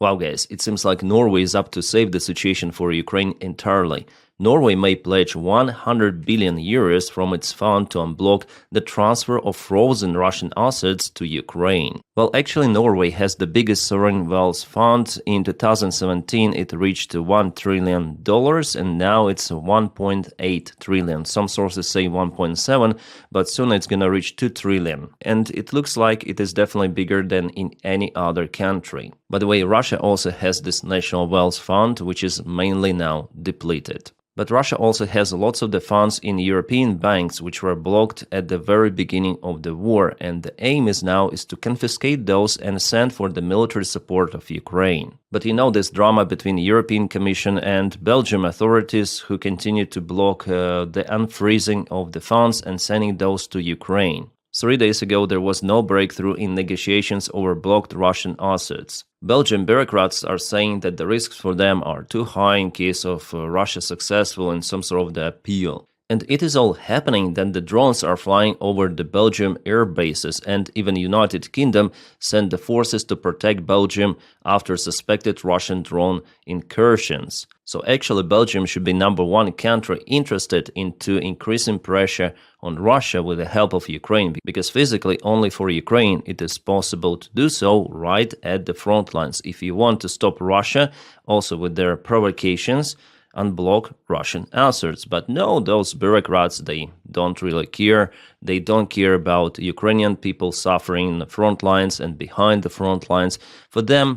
Wow, guys, it seems like Norway is up to save the situation for Ukraine entirely. Norway may pledge 100 billion euros from its fund to unblock the transfer of frozen Russian assets to Ukraine. Well, actually, Norway has the biggest sovereign wealth fund. In 2017, it reached $1 trillion, and now it's 1.8 trillion. Some sources say 1.7, but soon it's gonna reach 2 trillion. And it looks like it is definitely bigger than in any other country. By the way, Russia also has this national wealth fund, which is mainly now depleted. But Russia also has lots of the funds in European banks which were blocked at the very beginning of the war, and the aim is to confiscate those and send for the military support of Ukraine. But you know this drama between European Commission and Belgium authorities who continue to block the unfreezing of the funds and sending those to Ukraine. 3 days ago, there was no breakthrough in negotiations over blocked Russian assets. Belgian bureaucrats are saying that the risks for them are too high in case of Russia successful in some sort of the appeal. And it is all happening that the drones are flying over the Belgium air bases, and even United Kingdom sent the forces to protect Belgium after suspected Russian drone incursions. So actually Belgium should be #1 country interested into increasing pressure on Russia with the help of Ukraine, because physically only for Ukraine it is possible to do so right at the front lines. If you want to stop Russia also with their provocations, unblock Russian assets. But no, those bureaucrats, they don't really care. They don't care about Ukrainian people suffering in the front lines and behind the front lines. For them,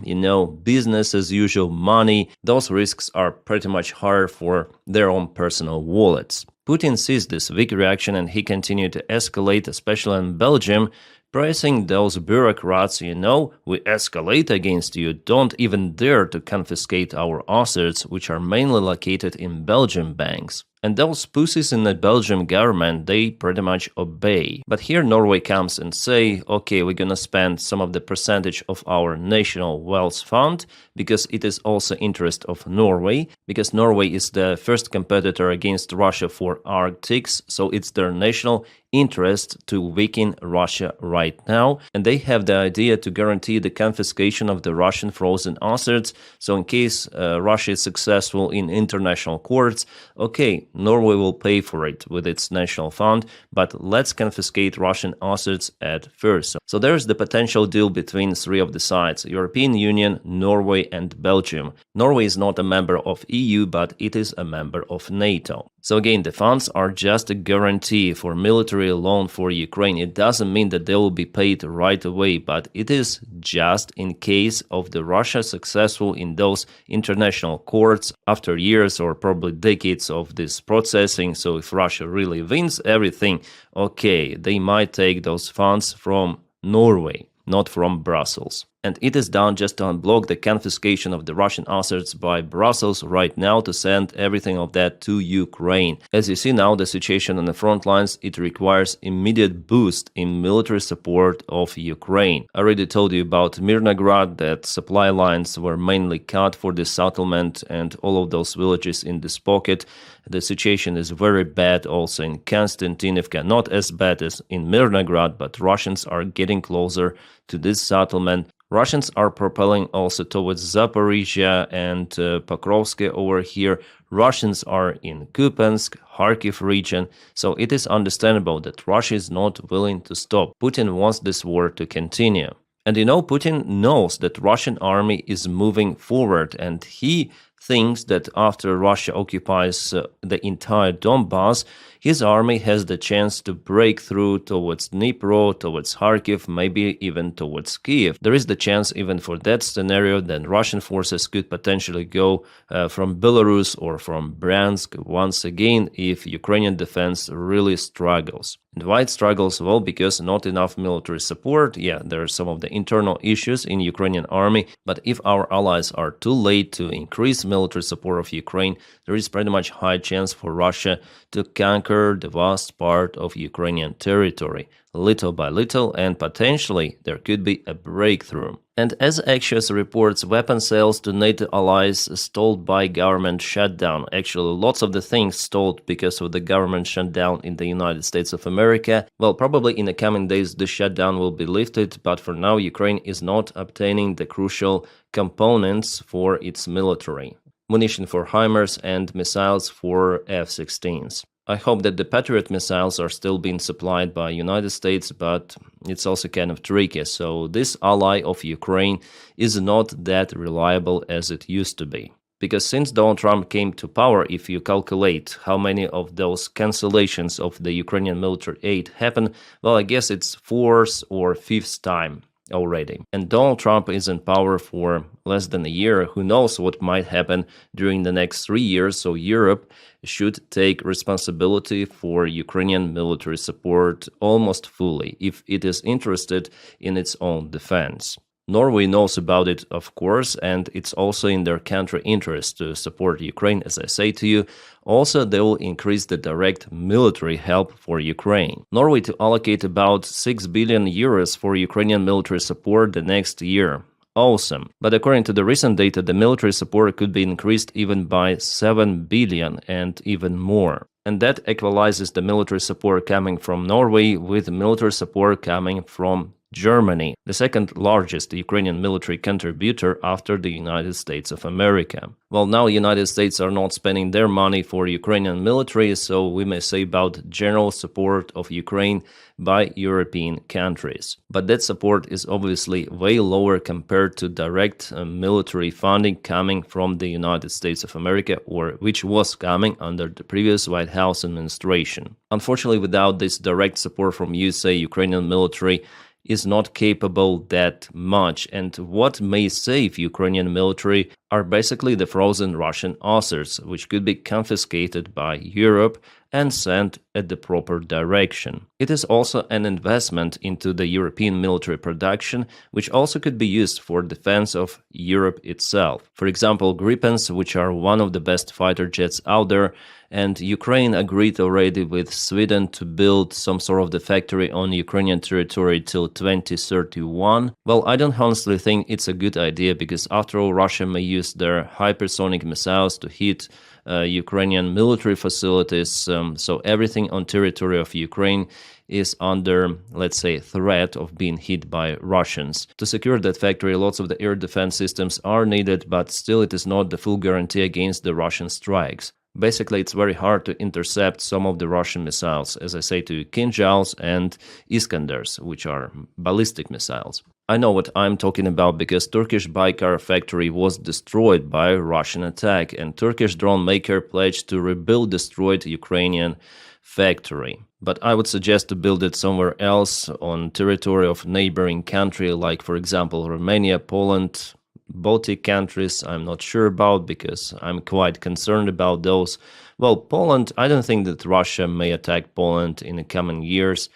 business as usual, money, those risks are pretty much higher for their own personal wallets. Putin sees this weak reaction and he continued to escalate, especially in Belgium, pressing those bureaucrats, we escalate against you, don't even dare to confiscate our assets, which are mainly located in Belgian banks. And those pussies in the Belgian government, they pretty much obey. But here Norway comes and say, okay, we're gonna spend some of the percentage of our national wealth fund, because it is also interest of Norway, because Norway is the first competitor against Russia for Arctics, so it's their national interest to weaken Russia right now, and they have the idea to guarantee the confiscation of the Russian frozen assets. So in case Russia is successful in international courts, okay, Norway will pay for it with its national fund, but let's confiscate Russian assets at first. So there's the potential deal between three of the sides: European Union, Norway and Belgium. Norway is not a member of EU, but it is a member of NATO. So again, the funds are just a guarantee for military loan for Ukraine. It doesn't mean that they will be paid right away, but it is just in case of the Russia successful in those international courts after years or probably decades of this processing. So if Russia really wins everything, okay, they might take those funds from Norway, not from Brussels. And it is done just to unblock the confiscation of the Russian assets by Brussels right now to send everything of that to Ukraine. As you see now, the situation on the front lines, it requires immediate boost in military support of Ukraine. I already told you about Mirnograd, that supply lines were mainly cut for the settlement and all of those villages in this pocket. The situation is very bad also in Konstantinivka, not as bad as in Mirnograd, but Russians are getting closer to this settlement. Russians are propelling also towards Zaporizhia and Pokrovsk over here. Russians are in Kupiansk, Kharkiv region, so it is understandable that Russia is not willing to stop. Putin wants this war to continue. And Putin knows that Russian army is moving forward, and he thinks that after Russia occupies the entire Donbass, his army has the chance to break through towards Dnipro, towards Kharkiv, maybe even towards Kiev. There is the chance even for that scenario that Russian forces could potentially go from Belarus or from Bryansk once again if Ukrainian defense really struggles. And why it struggles? Well, because not enough military support. Yeah, there are some of the internal issues in Ukrainian army, but if our allies are too late to increase military support of Ukraine, there is pretty much high chance for Russia to conquer the vast part of Ukrainian territory. little by little, and potentially there could be a breakthrough. And as Axios reports, weapon sales to NATO allies stalled by government shutdown. Actually, lots of the things stalled because of the government shutdown in the United States of America. Well, probably in the coming days the shutdown will be lifted, but for now Ukraine is not obtaining the crucial components for its military. Munition for HIMARS and missiles for F-16s. I hope that the Patriot missiles are still being supplied by United States, but it's also kind of tricky. So this ally of Ukraine is not that reliable as it used to be. Because since Donald Trump came to power, if you calculate how many of those cancellations of the Ukrainian military aid happen, well, I guess it's fourth or fifth time already. And Donald Trump is in power for less than a year. Who knows what might happen during the next 3 years? So Europe should take responsibility for Ukrainian military support almost fully if it is interested in its own defense. Norway knows about it, of course, and it's also in their country interest to support Ukraine, as I say to you. Also, they will increase the direct military help for Ukraine. Norway to allocate about 6 billion euros for Ukrainian military support the next year. Awesome. But according to the recent data, the military support could be increased even by 7 billion and even more. And that equalizes the military support coming from Norway with military support coming from Germany, the second largest Ukrainian military contributor after the United States of America. Well, now United States are not spending their money for Ukrainian military, so we may say about general support of Ukraine by European countries. But that support is obviously way lower compared to direct military funding coming from the United States of America, or which was coming under the previous White House administration. Unfortunately, without this direct support from USA, Ukrainian military is not capable that much, and what may save Ukrainian military are basically the frozen Russian assets, which could be confiscated by Europe and sent at the proper direction. It is also an investment into the European military production, which also could be used for defense of Europe itself. For example, Gripens, which are one of the best fighter jets out there, and Ukraine agreed already with Sweden to build some sort of the factory on Ukrainian territory till 2031. Well, I don't honestly think it's a good idea, because after all, Russia may use their hypersonic missiles to hit Ukrainian military facilities, so everything on territory of Ukraine is under, let's say, threat of being hit by Russians. To secure that factory, lots of the air defense systems are needed, but still it is not the full guarantee against the Russian strikes. Basically, it's very hard to intercept some of the Russian missiles, as I say to you, Kinzhals and Iskanders, which are ballistic missiles. I know what I'm talking about because Turkish Baykar factory was destroyed by Russian attack, and Turkish drone maker pledged to rebuild destroyed Ukrainian factory. But I would suggest to build it somewhere else on territory of neighboring country, like for example Romania, Poland, Baltic countries. I'm not sure about, because I'm quite concerned about those. Well, Poland, I don't think that Russia may attack Poland in the coming years.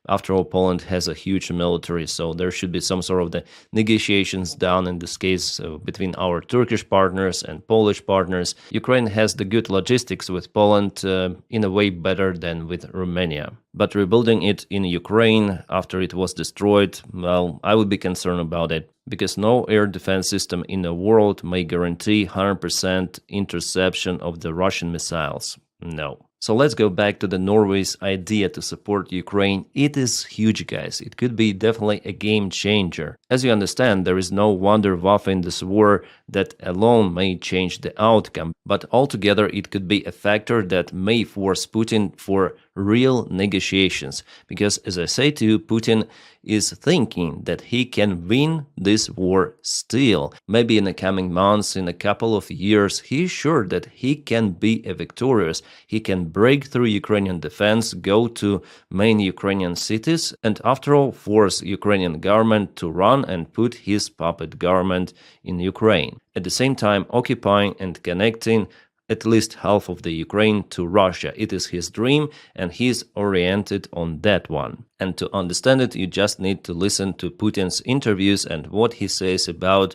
After all, Poland has a huge military, so there should be some sort of the negotiations done in this case between our Turkish partners and Polish partners. Ukraine has the good logistics with Poland in a way better than with Romania. But rebuilding it in Ukraine after it was destroyed, well, I would be concerned about it, because no air defense system in the world may guarantee 100% interception of the Russian missiles. No. So let's go back to the Norway's idea to support Ukraine. It is huge, guys. It could be definitely a game changer. As you understand, there is no Wunderwaffe in this war that alone may change the outcome, but altogether it could be a factor that may force Putin for real negotiations. Because, as I say to you, Putin is thinking that he can win this war still. Maybe in the coming months, in a couple of years, he is sure that he can be victorious. He can break through Ukrainian defense, go to main Ukrainian cities, and after all, force Ukrainian government to run and put his puppet government in Ukraine. At the same time, occupying and connecting at least half of the Ukraine to Russia. It is his dream, and he's oriented on that one. And to understand it, you just need to listen to Putin's interviews and what he says about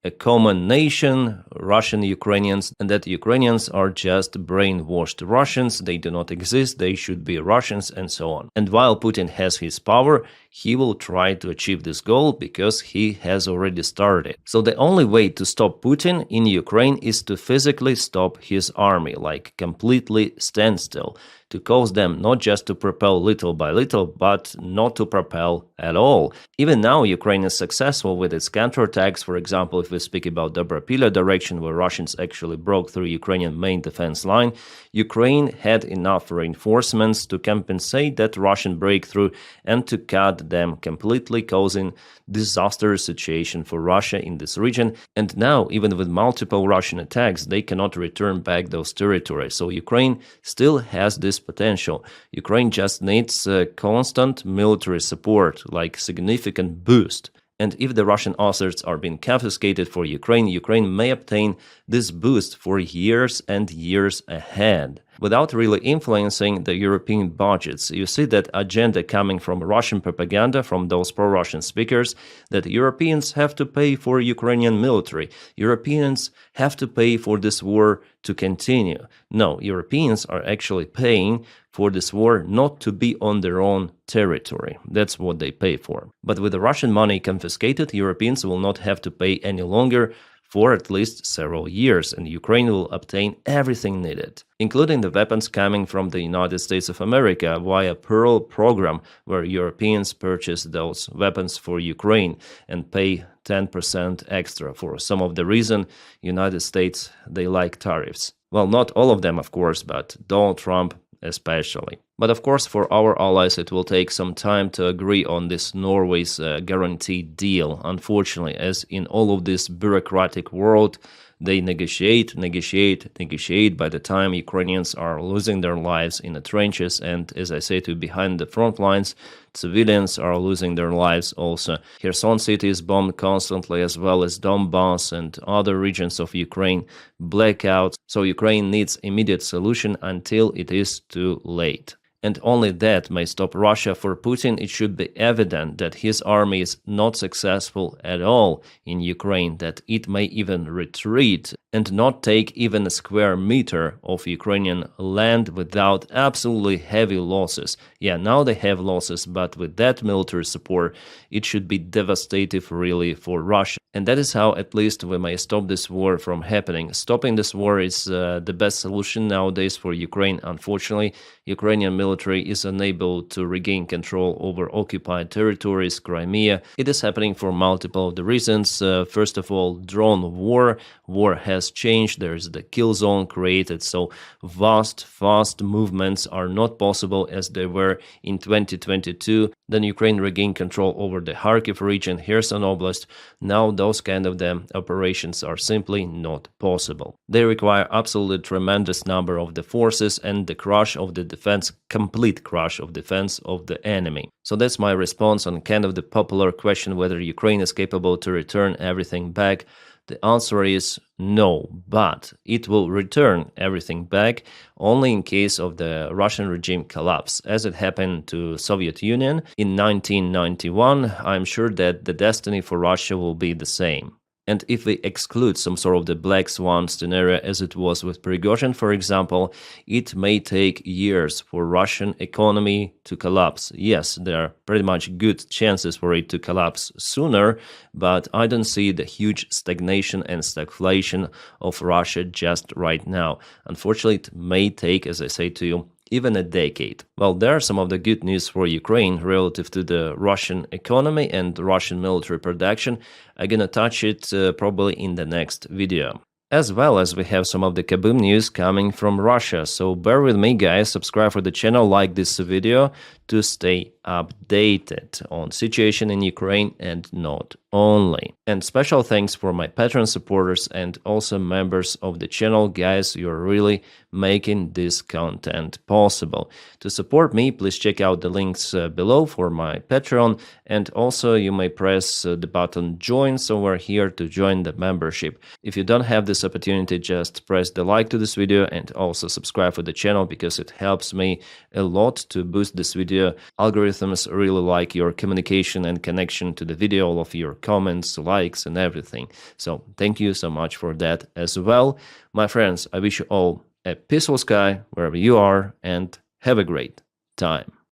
a common nation, Russian Ukrainians, and that Ukrainians are just brainwashed Russians, they do not exist, they should be Russians, and so on. And while Putin has his power, he will try to achieve this goal because he has already started. So the only way to stop Putin in Ukraine is to physically stop his army, like completely stand still, to cause them not just to propel little by little, but not to propel at all. Even now, Ukraine is successful with its counterattacks. For example, if we speak about Dobropila direction, where Russians actually broke through Ukrainian main defense line, Ukraine had enough reinforcements to compensate that Russian breakthrough and to cut them completely, causing disastrous situation for Russia in this region. And now, even with multiple Russian attacks, they cannot return back those territories. So Ukraine still has this potential. Ukraine just needs constant military support, like significant boost. And if the Russian assets are being confiscated for Ukraine, Ukraine may obtain this boost for years and years ahead, without really influencing the European budgets. You see that agenda coming from Russian propaganda, from those pro-Russian speakers, that Europeans have to pay for Ukrainian military. Europeans have to pay for this war to continue. No, Europeans are actually paying for this war not to be on their own territory. That's what they pay for. But with the Russian money confiscated, Europeans will not have to pay any longer for at least several years, and Ukraine will obtain everything needed, including the weapons coming from the United States of America via Pearl program, where Europeans purchase those weapons for Ukraine and pay 10% extra. For some of the reason, United States, they like tariffs. Well, not all of them, of course, but Donald Trump especially. But of course, for our allies, it will take some time to agree on this Norway's guaranteed deal. Unfortunately, as in all of this bureaucratic world, they negotiate. By the time Ukrainians are losing their lives in the trenches, and as I say, to behind the front lines, civilians are losing their lives also. Kherson city is bombed constantly, as well as Donbass and other regions of Ukraine. Blackouts. So Ukraine needs immediate solution until it is too late. And only that may stop Russia. For Putin, it should be evident that his army is not successful at all in Ukraine, that it may even retreat and not take even a square meter of Ukrainian land without absolutely heavy losses. Yeah, now they have losses, but with that military support, it should be devastating really for Russia. And that is how at least we may stop this war from happening. Stopping this war is the best solution nowadays for Ukraine. Unfortunately, Ukrainian military is unable to regain control over occupied territories, Crimea. It is happening for multiple of the reasons. First of all, drone war. War has changed. There is the kill zone created, so fast movements are not possible as they were in 2022. Then Ukraine regained control over the Kharkiv region, Kherson Oblast. Now those kind of the operations are simply not possible. They require absolutely tremendous number of the forces and the crush of the defense, complete crush of defense of the enemy. So that's my response on kind of the popular question whether Ukraine is capable to return everything back. The answer is no, but it will return everything back only in case of the Russian regime collapse. As it happened to Soviet Union in 1991, I'm sure that the destiny for Russia will be the same. And if we exclude some sort of the black swan scenario as it was with Prigozhin, for example, it may take years for Russian economy to collapse. Yes, there are pretty much good chances for it to collapse sooner, but I don't see the huge stagnation and stagflation of Russia just right now. Unfortunately, it may take, as I say to you, even a decade. Well, there are some of the good news for Ukraine relative to the Russian economy and Russian military production. I'm gonna touch it probably in the next video. As well as we have some of the kaboom news coming from Russia. So bear with me, guys, subscribe for the channel, like this video to stay updated on situation in Ukraine and not only. And special thanks for my Patreon supporters and also members of the channel. Guys, you're really making this content possible. To support me, please check out the links below for my Patreon, and also you may press the button join somewhere here to join the membership. If you don't have this opportunity, just press the like to this video and also subscribe for the channel because it helps me a lot to boost this video video. Algorithms really like your communication and connection to the video, all of your comments, likes, and everything. So thank you so much for that as well. My friends, I wish you all a peaceful sky wherever you are, and have a great time.